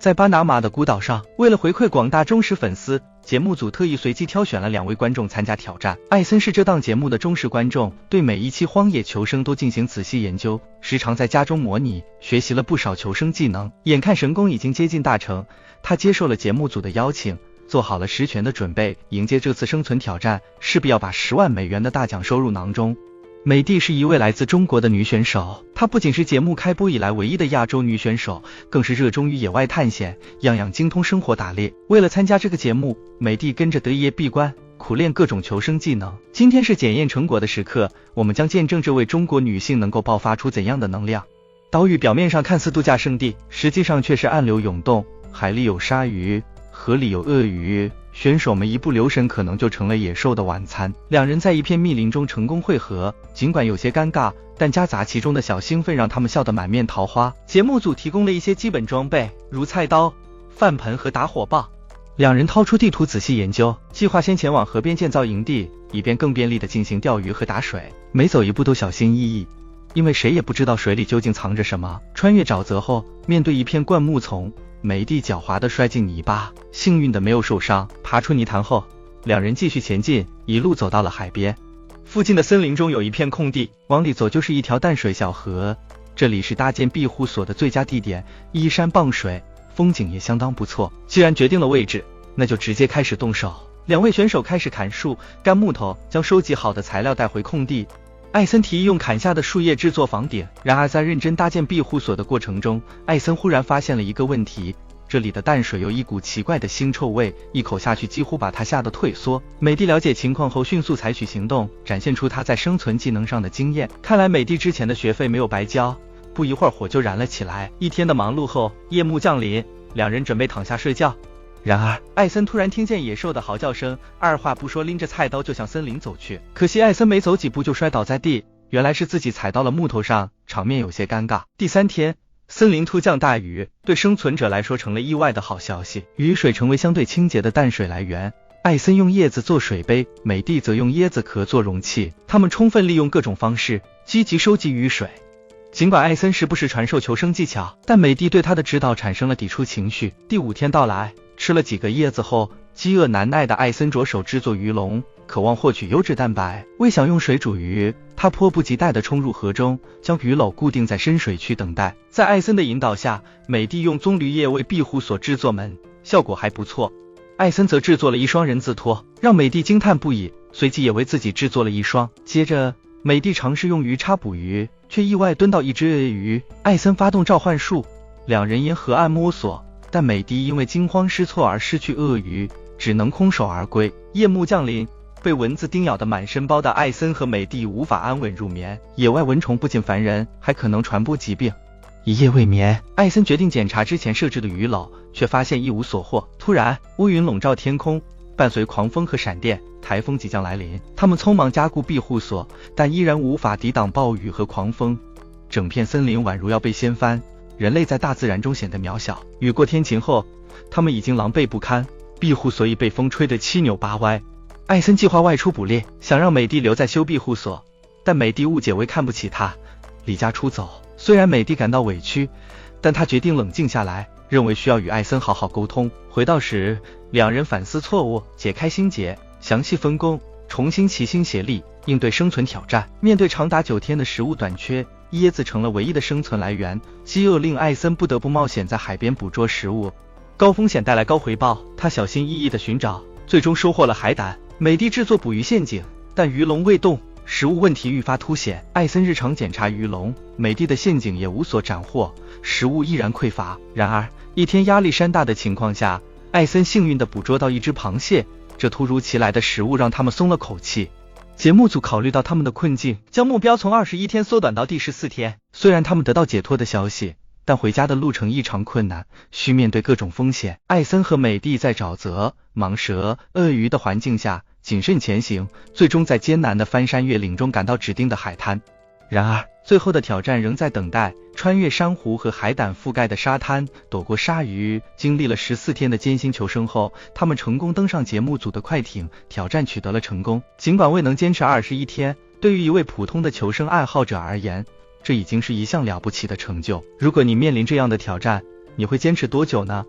在巴拿马的孤岛上，为了回馈广大忠实粉丝，节目组特意随机挑选了2位观众参加挑战。艾森是这档节目的忠实观众，对每一期荒野求生都进行仔细研究，时常在家中模拟，学习了不少求生技能。眼看神功已经接近大成，他接受了节目组的邀请，做好了十全的准备，迎接这次生存挑战，势必要把10万美元的大奖收入囊中。美帝是一位来自中国的女选手，她不仅是节目开播以来唯一的亚洲女选手，更是热衷于野外探险，样样精通生活打猎。为了参加这个节目，美帝跟着德爷闭关，苦练各种求生技能。今天是检验成果的时刻，我们将见证这位中国女性能够爆发出怎样的能量。岛屿表面上看似度假胜地，实际上却是暗流涌动，海里有鲨鱼，河里有鳄鱼，选手们一不留神可能就成了野兽的晚餐。2人在一片密林中成功汇合，尽管有些尴尬，但夹杂其中的小兴奋让他们笑得满面桃花。节目组提供了一些基本装备，如菜刀、饭盆和打火棒。2人掏出地图仔细研究，计划先前往河边建造营地，以便更便利地进行钓鱼和打水。每走一步都小心翼翼，因为谁也不知道水里究竟藏着什么。穿越沼泽后，面对一片灌木丛，美帝狡猾地摔进泥巴，幸运的没有受伤。爬出泥潭后，2人继续前进，一路走到了海边。附近的森林中有一片空地，往里走就是一条淡水小河，这里是搭建庇护所的最佳地点，依山傍水，风景也相当不错。既然决定了位置，那就直接开始动手。2位选手开始砍树、干木头，将收集好的材料带回空地。艾森提议用砍下的树叶制作房顶，然而在认真搭建庇护所的过程中，艾森忽然发现了一个问题，这里的淡水有一股奇怪的腥臭味，一口下去几乎把他吓得退缩。美帝了解情况后迅速采取行动，展现出他在生存技能上的经验。看来美帝之前的学费没有白交，不一会儿火就燃了起来。一天的忙碌后，夜幕降临，2人准备躺下睡觉。然而艾森突然听见野兽的嚎叫声，二话不说拎着菜刀就向森林走去。可惜艾森没走几步就摔倒在地，原来是自己踩到了木头上，场面有些尴尬。第3天，森林突降大雨，对生存者来说成了意外的好消息。雨水成为相对清洁的淡水来源，艾森用叶子做水杯，美帝则用椰子壳做容器。他们充分利用各种方式，积极收集雨水。尽管艾森时不时传授求生技巧，但美帝对他的指导产生了抵触情绪。第5天到来，吃了几个叶子后，饥饿难耐的艾森着手制作鱼笼，渴望获取优质蛋白。为想用水煮鱼，他迫不及待地冲入河中，将鱼篓固定在深水区等待。在艾森的引导下，美帝用棕榈叶为庇护所制作门，效果还不错。艾森则制作了一双人字拖，让美帝惊叹不已，随即也为自己制作了一双。接着美帝尝试用鱼叉捕鱼，却意外蹲到一只鳄鱼。艾森发动召唤术，2人沿河岸摸索，但美帝因为惊慌失措而失去鳄鱼，只能空手而归。夜幕降临，被蚊子叮咬的满身包的艾森和美帝无法安稳入眠。野外蚊虫不仅烦人，还可能传播疾病。一夜未眠，艾森决定检查之前设置的鱼篓，却发现一无所获。突然，乌云笼罩天空，伴随狂风和闪电，台风即将来临。他们匆忙加固庇护所，但依然无法抵挡暴雨和狂风，整片森林宛如要被掀翻。人类在大自然中显得渺小。雨过天晴后，他们已经狼狈不堪，庇护所已被风吹得七扭八歪。艾森计划外出捕猎，想让美帝留在修庇护所，但美帝误解为看不起他，离家出走。虽然美帝感到委屈，但他决定冷静下来，认为需要与艾森好好沟通。回到时，2人反思错误，解开心结，详细分工，重新齐心协力应对生存挑战。面对长达9天的食物短缺，椰子成了唯一的生存来源，饥饿令艾森不得不冒险在海边捕捉食物。高风险带来高回报，他小心翼翼地寻找，最终收获了海胆。美帝制作捕鱼陷阱，但鱼笼未动，食物问题愈发凸显。艾森日常检查鱼笼，美帝的陷阱也无所斩获，食物依然匮乏。然而一天压力山大的情况下，艾森幸运地捕捉到一只螃蟹，这突如其来的食物让他们松了口气。节目组考虑到他们的困境，将目标从21天缩短到第14天。虽然他们得到解脱的消息，但回家的路程异常困难，需面对各种风险。艾森和美帝在沼泽、蟒蛇、鳄鱼的环境下谨慎前行，最终在艰难的翻山越岭中赶到指定的海滩。然而最后的挑战仍在等待，穿越珊瑚和海胆覆盖的沙滩，躲过鲨鱼。经历了14天的艰辛求生后，他们成功登上节目组的快艇，挑战取得了成功。尽管未能坚持21天，对于一位普通的求生爱好者而言，这已经是一项了不起的成就。如果你面临这样的挑战，你会坚持多久呢？